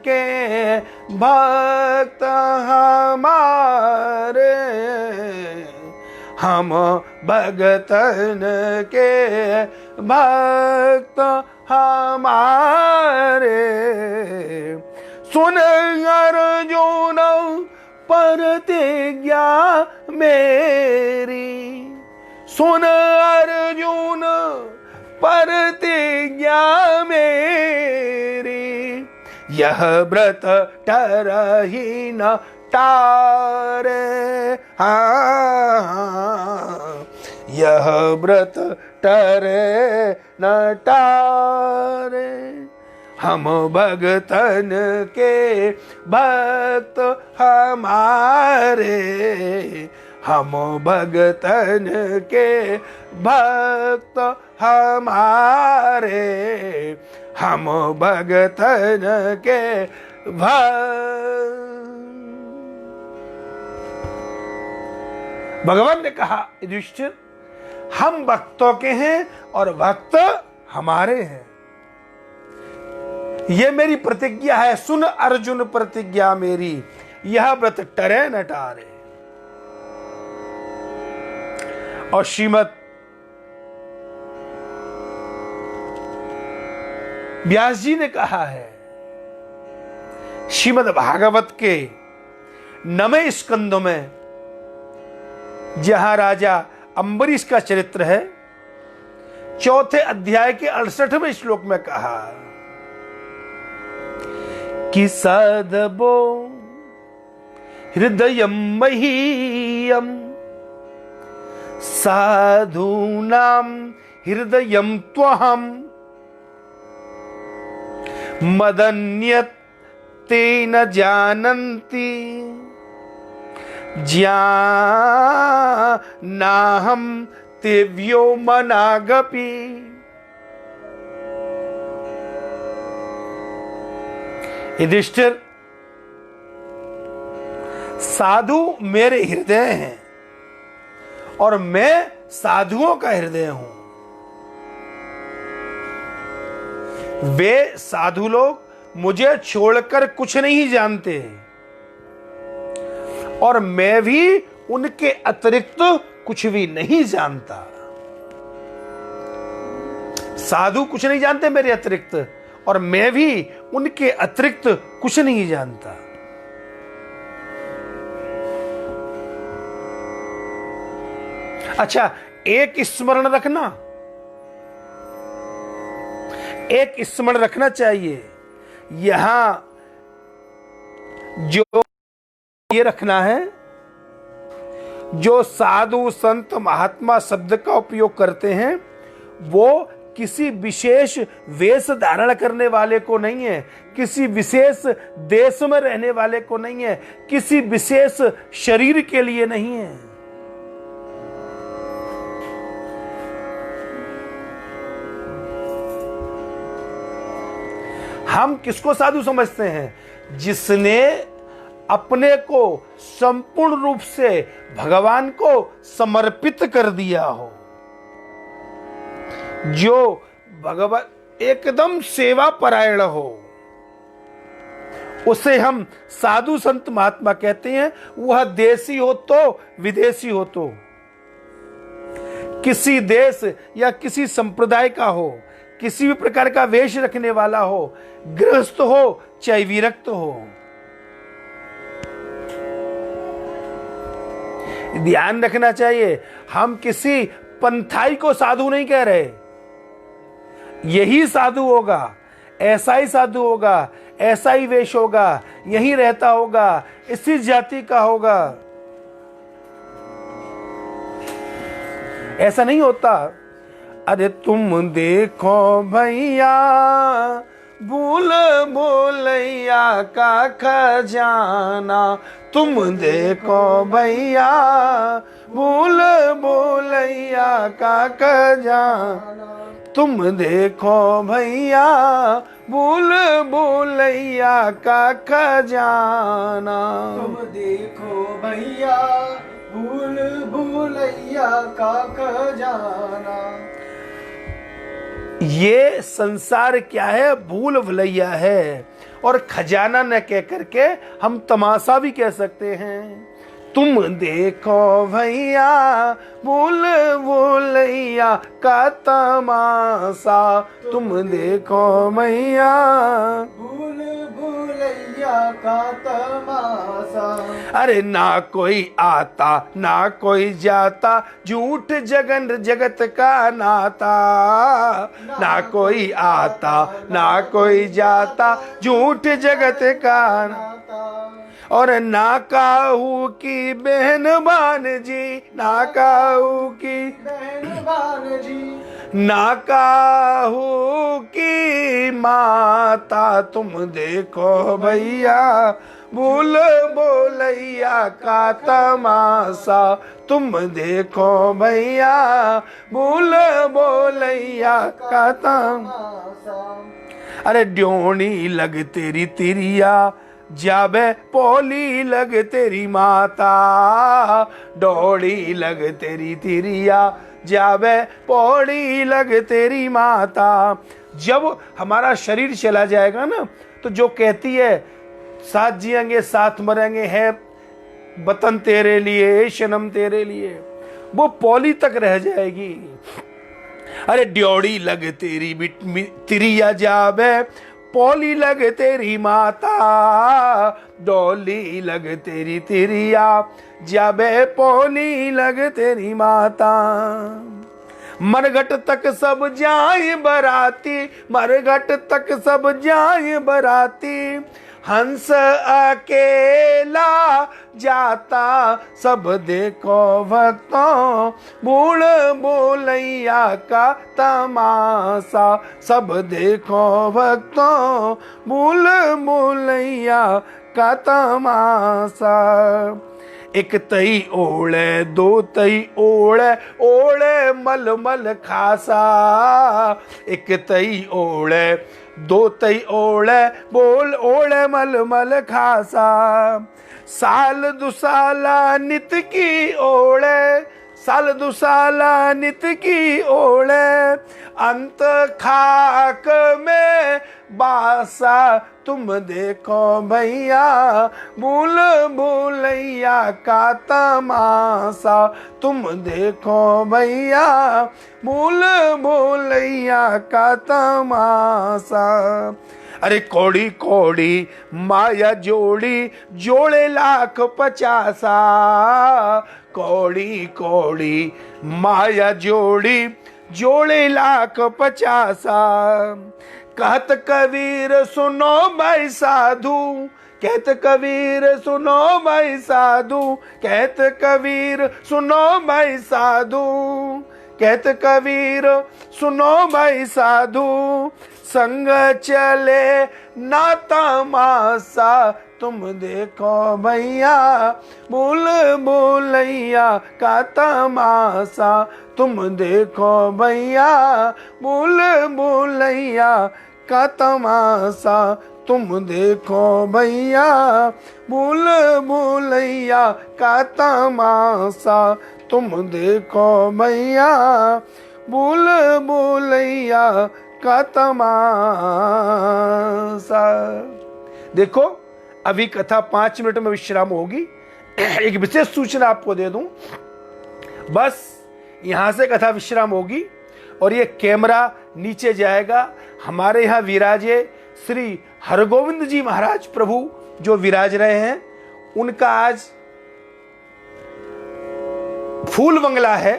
के भक्त हमारे, हम भगतन के भक्त हमारे। सुन अर्जुन प्रतिज्ञा मेरी, सुन अर्जुन प्रतिज्ञा मेरी, यह व्रत टरहि न टारे, यह व्रत टरे न टारे। हम भगतन के भक्त हमारे, हम भगतन के भक्त हमारे, हम भगतन के भगवान ने कहा युधिष्ठिर, हम भक्तों के हैं और भक्त हमारे हैं। ये मेरी प्रतिज्ञा है, सुन अर्जुन प्रतिज्ञा मेरी, यह व्रत टरे न टारे। और श्रीमद व्यास जी ने कहा है, श्रीमद भागवत के 9वें स्कंद में, जहां राजा अंबरीश का चरित्र है, 4थे अध्याय के 68वें श्लोक में कहा कि सदबो हृदयम महीयम साधूनाम हृदयम त्वहम मदन्यत ते न जानन्ति ज्ञानाहं तेभ्यो मनागपि। युधिष्ठिर, साधु मेरे हृदय हैं और मैं साधुओं का हृदय हूं। वे साधु लोग मुझे छोड़कर कुछ नहीं जानते और मैं भी उनके अतिरिक्त कुछ भी नहीं जानता। साधु कुछ नहीं जानते मेरे अतिरिक्त और मैं भी उनके अतिरिक्त कुछ नहीं जानता। अच्छा, एक स्मरण रखना, एक स्मरण रखना चाहिए यहां, जो ये रखना है, जो साधु संत महात्मा शब्द का उपयोग करते हैं वो किसी विशेष वेश धारण करने वाले को नहीं है, किसी विशेष देश में रहने वाले को नहीं है, किसी विशेष शरीर के लिए नहीं है। हम किसको साधु समझते हैं? जिसने अपने को संपूर्ण रूप से भगवान को समर्पित कर दिया हो, जो भगवान एकदम सेवा परायण हो, उसे हम साधु संत महात्मा कहते हैं। वह देशी हो तो विदेशी हो तो, किसी देश या किसी संप्रदाय का हो, किसी भी प्रकार का वेश रखने वाला हो, गृहस्थ हो चाहे विरक्त हो। ध्यान रखना चाहिए, हम किसी पंथाई को साधु नहीं कह रहे। यही साधु होगा, ऐसा ही साधु होगा, ऐसा ही वेश होगा, यही रहता होगा, इसी जाति का होगा, ऐसा नहीं होता। अरे तुम देखो भैया भूल भूलैया का खजाना, तुम देखो भैया भूल भूलैया का खजाना, तुम देखो भैया भूल भूलैया का खजाना, तुम देखो भैया भूल भूलैया का खजाना। ये संसार क्या है? भूल भुलैया है। और खजाना न कह करके हम तमाशा भी कह सकते हैं। तुम देखो भैया भूल भूलैया का तमाशा, तुम देखो भैया भूल भूलैया का तमाशा। अरे ना कोई आता ना कोई जाता, झूठ जगन जगत का नाता, ना कोई आता ना कोई जाता, झूठ जगत का नाता। और ना काहू की बहन बान जी, ना काहू की बहन बान जी, ना काहू की माता, तुम देखो भैया भूल बोलैया का तमाशा, तुम देखो भैया भूल बोलैया का तमाशा। अरे ड्योणी लग तेरी तिरिया, जाबे पोली लग तेरी माता, डोड़ी लग तेरी तिरिया, जाबे पौड़ी लग तेरी माता। जब हमारा शरीर चला जाएगा ना, तो जो कहती है साथ जिएंगे साथ मरेंगे, है वतन तेरे लिए सनम तेरे लिए, वो पौली तक रह जाएगी। अरे ड्योड़ी लग तेरी तिरिया, जाबे पौली लग तेरी माता, डोली लग तेरी तिरिया, जाबे पौली लग तेरी माता। मरघट तक सब जाए बराती, मरघट तक सब जाए बराती, हंस अकेला जाता सब देखो भक्तों, बूढ़ बोलैया का तमाशा, सब देखो भक्तों बूढ़ बोलैया का तमाशा। एक तई ओढ़े दो तई ओढ़े, ओढ़े मलमल खासा, एक तई ओढ़े दो तई ओढ़े, बोल ओढ़े मलमल खासा। साल दुसाला नित की ओढ़े, साल दुसाला नित की ओढ़े, अंत खाक में बासा, तुम देखो भैया भूल भूलैया का तमाशा, तुम देखो भैया भूल भूलैया का तमाशा। अरे कौड़ी कौड़ी माया जोड़ी, जोड़े लाख पचासा, कौड़ी कौड़ी माया जोड़ी, जोड़े लाख पचासा। कहत कबीर सुनो भाई साधु, कहत कबीर सुनो भाई साधु, कहत कबीर सुनो भाई साधु, कहत कबीर सुनो भाई साधु, संग चले ना तमाशा, तुम देखो भैया भूल भूलैया का तमाशा, तुम देखो भैया भूल भूलैया का तमाशा, तुम देखो भैया भूल भूलैया का तमाशा, तुम देखो भैया भूल भूलैया का तमाशा। देखो अभी कथा 5 मिनट में विश्राम होगी। एक विशेष सूचना आपको दे दूं, बस यहां से कथा विश्राम होगी और ये कैमरा नीचे जाएगा। हमारे यहाँ विराजे श्री हरगोविंद जी महाराज प्रभु जो विराज रहे हैं, उनका आज फूल बंगला है।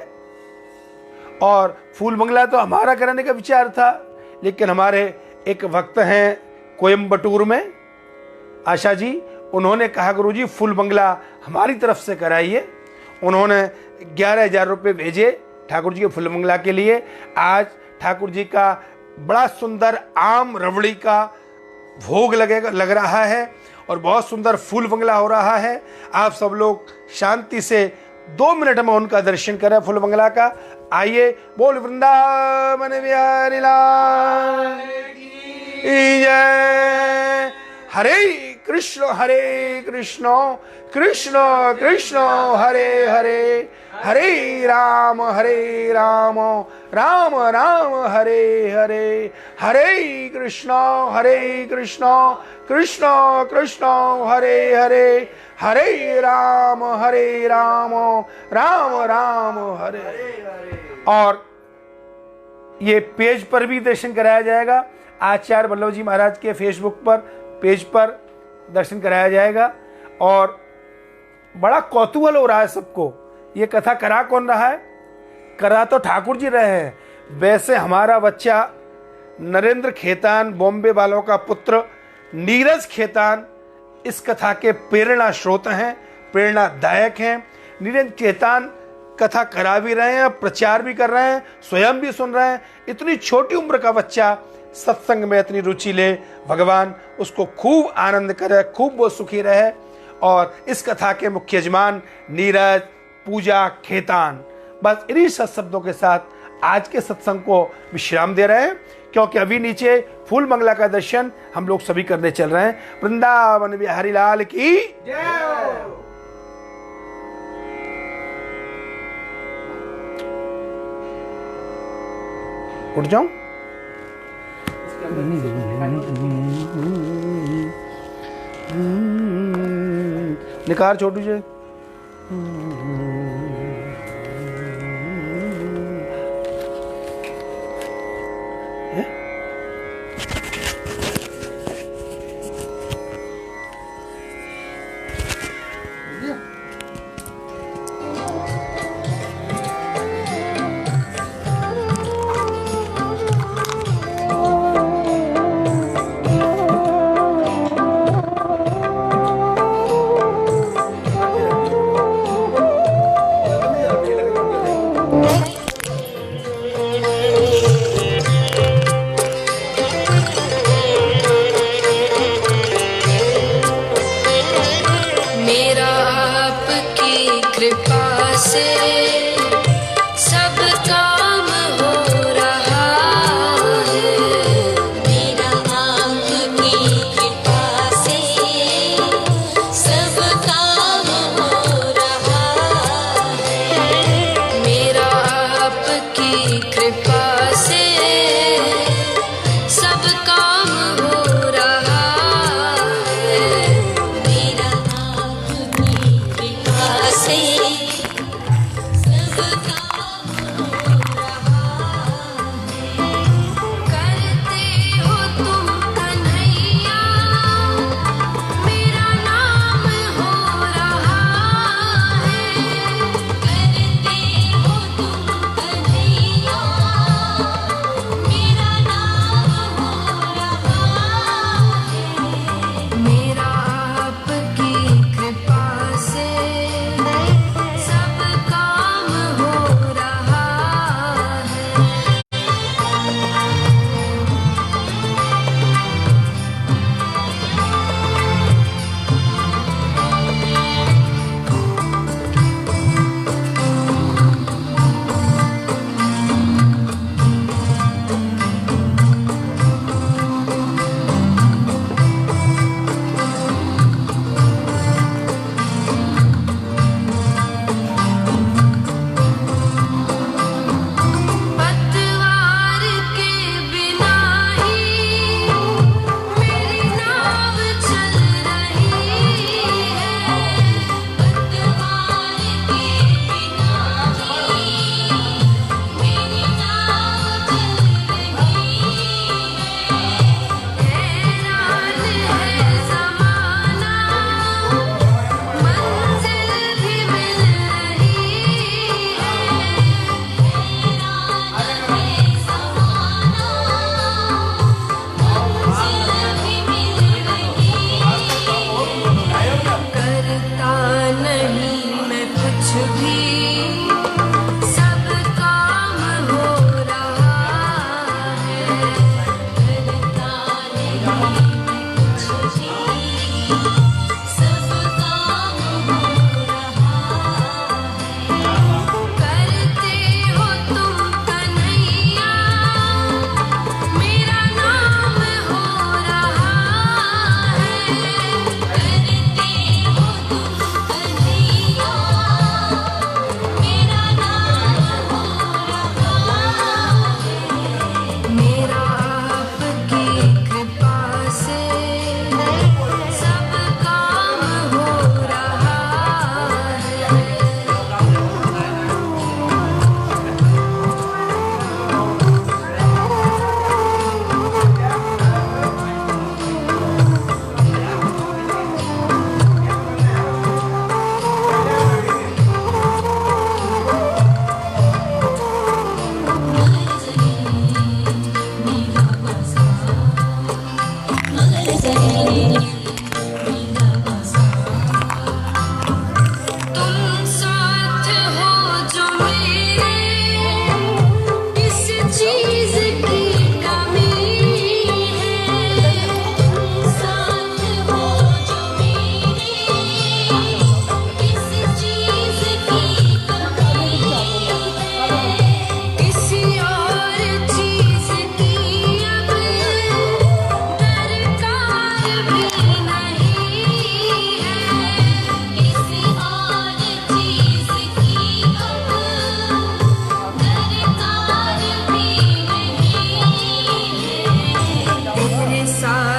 और फूल बंगला तो हमारा कराने का विचार था, लेकिन हमारे एक भक्त हैं कोयम्बटूर में, आशा जी, उन्होंने कहा गुरुजी फूल बंगला हमारी तरफ से कराइए। उन्होंने 11,000 रुपये भेजे ठाकुर जी के फूल बंगला के लिए। आज ठाकुर जी का बड़ा सुंदर आम रबड़ी का भोग लग रहा है और बहुत सुंदर फूल बंगला हो रहा है। आप सब लोग शांति से 2 मिनट में उनका दर्शन करें फूल बंगला का। आइए, बोल वृंदावन बिहारी लाल की जय। हरे कृष्ण कृष्ण कृष्ण हरे हरे, हरे राम राम राम हरे हरे, हरे कृष्ण कृष्ण कृष्ण हरे हरे, हरे राम राम राम हरे हरे। और ये पेज पर भी दर्शन कराया जाएगा। आचार्य वल्लभ जी महाराज के फेसबुक पर पेज पर दर्शन कराया जाएगा। और बड़ा कौतूहल हो रहा है सबको, ये कथा करा कौन रहा है? करा तो ठाकुर जी रहे हैं। वैसे हमारा बच्चा नरेंद्र खेतान, बॉम्बे वालों का पुत्र नीरज खेतान, इस कथा के प्रेरणा स्रोत हैं, प्रेरणादायक हैं। नीरज चेतान कथा करा भी रहे हैं, प्रचार भी कर रहे हैं, स्वयं भी सुन रहे हैं। इतनी छोटी उम्र का बच्चा सत्संग में इतनी रुचि ले, भगवान उसको खूब आनंद करे, खूब वो सुखी रहे। और इस कथा के मुख्य यजमान नीरज, पूजा, खेतान। बस इन्हीं शब्दों के साथ आज के सत्संग को विश्राम दे रहे हैं, क्योंकि अभी नीचे फूल मंगला का दर्शन हम लोग सभी करने चल रहे हैं। वृंदावन बिहारी लाल की जय। उठ जाऊं? निकार छोटू जी।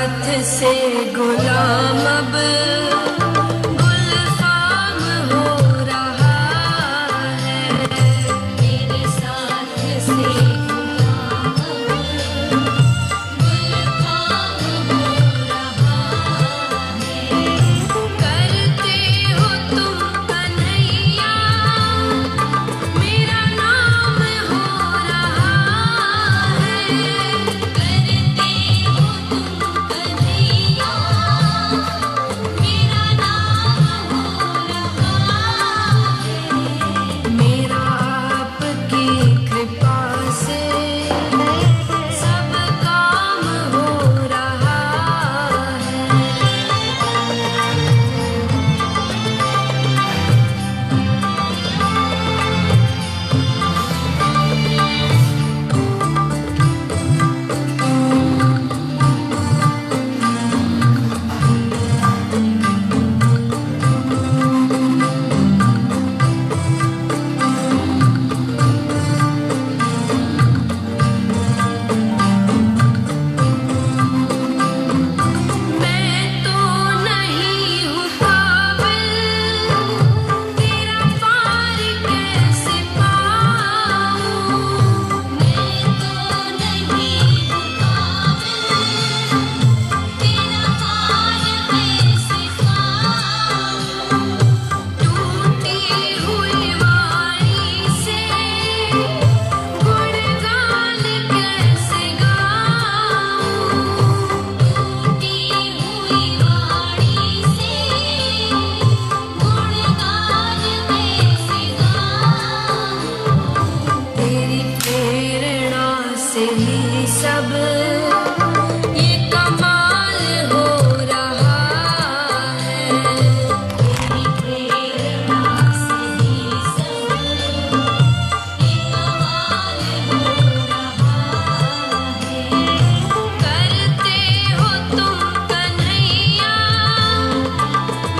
साथ से गुलाम अब गुलफाम हो रहा है। मेरे साथ से गुलाम अब गुलफाम हो रहा है। करते हो तुम कन्हैया मेरा नाम हो रहा है। करते हो तुम कन्हैया मेरा नाम हो रहा है। मेरा आपकी कृपा से सब काम हो रहा है। मैं तो नहीं हूँ काबिल तेरा पार कैसे पाऊँ। मैं तो नहीं हूँ काबिल तेरा पार कैसे पाऊँ। टूटी हुई वाणी से गुणगान कैसे गाऊँ। टूटी हुई वाणी से गुणगान कैसे गाऊँ। तेरी प्रेरणा से ही सब ये कमाल हो रहा है। तेरी प्रेरणा से ही सब ये कमाल हो रहा है। करते हो तुम कन्हैया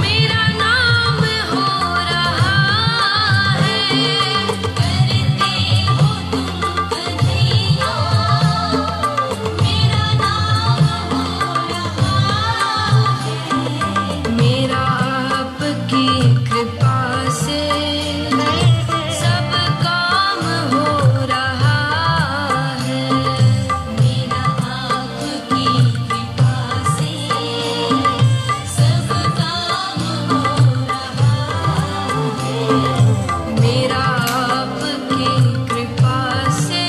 मेरा नाम हो रहा है। करते हो तुम कन्हैया मेरा नाम हो रहा है। मेरा आपकी कृपा से सब काम हो रहा है। मेरा आपकी कृपा से सब काम हो रहा है। मेरा आपकी कृपा से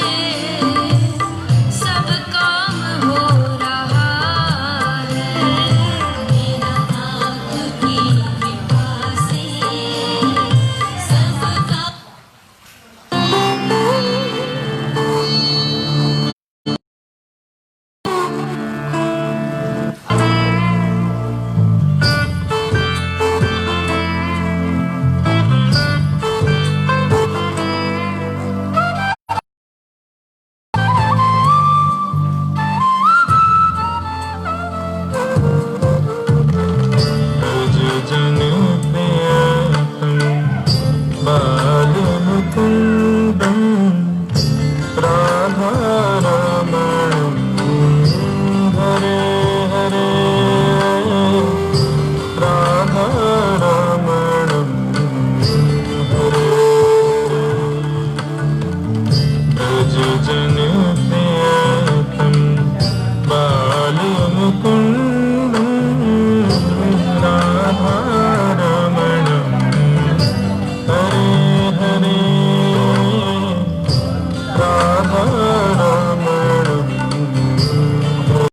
सब काम हो रहा है। मेरा आपकी कृपा से सब काम जन प्रियतम बालमुकुन्दं राधा